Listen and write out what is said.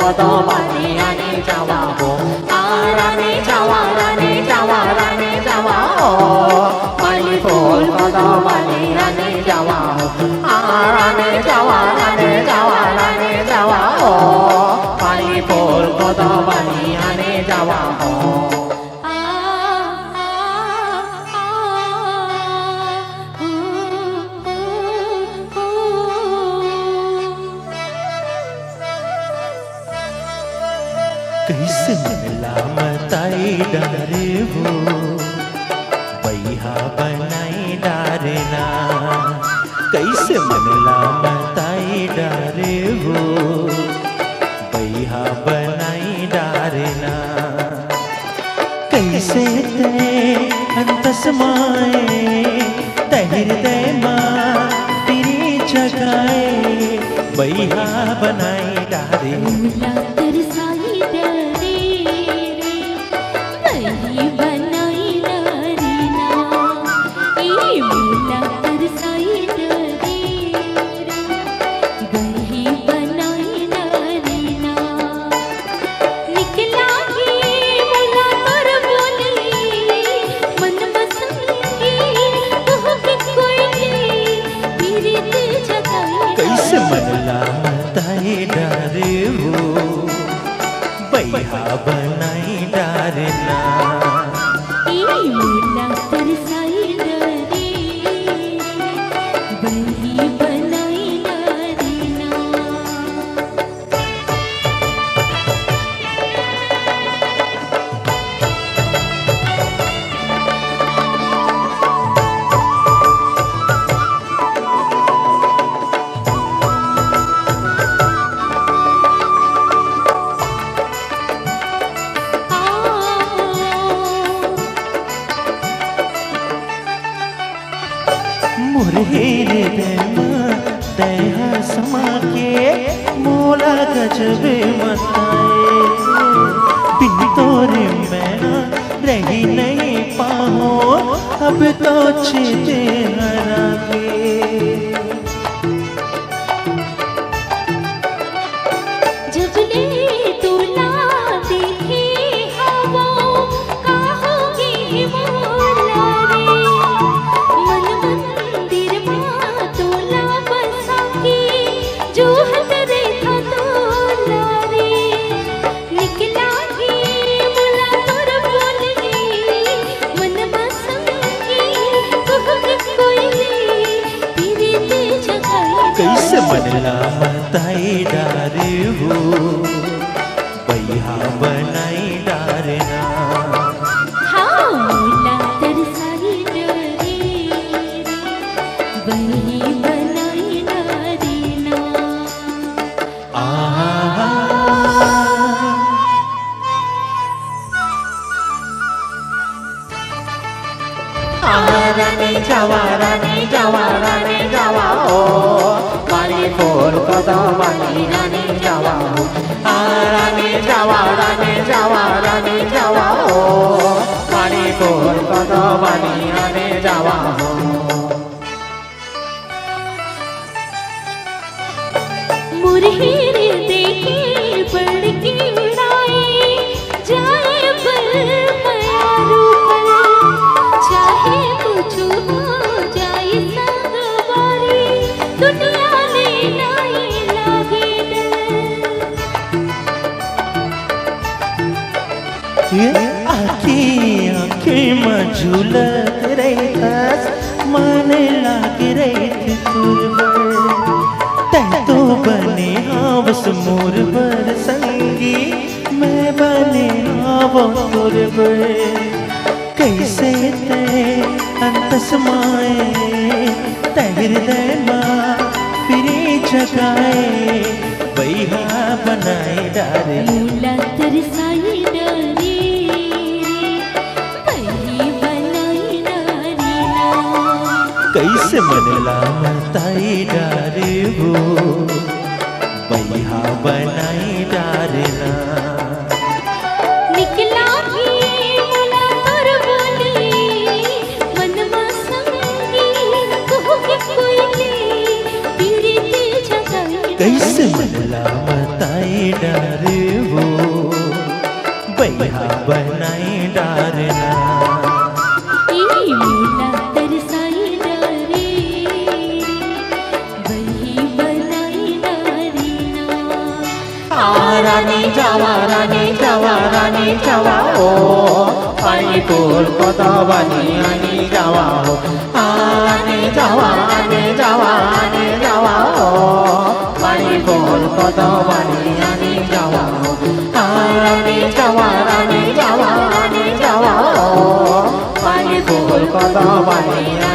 কত বানি আনে যাওয়া হো আরানে যাওয়া রানে যাওয়া রানে যাওয়া হো মালি ফুল কত বানি আনে যাওয়া হো আরানে যাওয়া রানে যাওয়া রানে যাওয়া হো মালি ফুল কত বানি আনে যাওয়া হো कैसे मिला मताई डारे वो बैहा बनाई डारना कैसे मिला मताई डारे वो बैहा बनाई डारना कैसे ते अंतस माए हृदय माँ तेरी जगाए बैहा बनाई डारे कैसे मनला मताई डारे वो बैहा बनाई डारना मुरहेरे बेमा दया समा के मोला गजबे मताए बिन तोरे मैं रही नहीं पाओ अब तो छिदे हरा के कैसे मनला मताई डारे वो बैहा बनाई डारना রানে যাওয়া রানে যাওয়া রানে যাওয়া হো মালি ফুল কত বানি রানে যাওয়া হো রানে যাওয়া রানে যাওয়া রানে যাওয়া হো মালি ফুল কত বানি রানে যাওয়া হো मुरहेरे देखे बढ़ के उड़ाए जाए पर प्यारू पर चाहे कुछ हो जाए संगवारी दुनिया में नहीं लागे ये आँखें में झूलत रही हस मन लाग रही थी तुरबर तै तो बने हावस मोर बर संगी मैं बने हावो तुर बर कैसे ते अंतस माए हृदय माँ फिरी जगाए बैहा बनाए डारे कैसे मनला मताई डारे वो बैहा बनाई डारना निकला बोला कर बोले मन संगी कोई तेरे जगाए कैसे मनलाम ताई डरबो बैहा बनाई डारना ई मेला तरसाई डारे वही बनाई डारीना রানী যাওয়া ও পানি ফুল কত বানি আনি যাওয়া ও রানী যাওয়া ও পানি ফুল কত বানি আনি যাওয়া ও রানী যাওয়া ও পানি ফুল কত বানি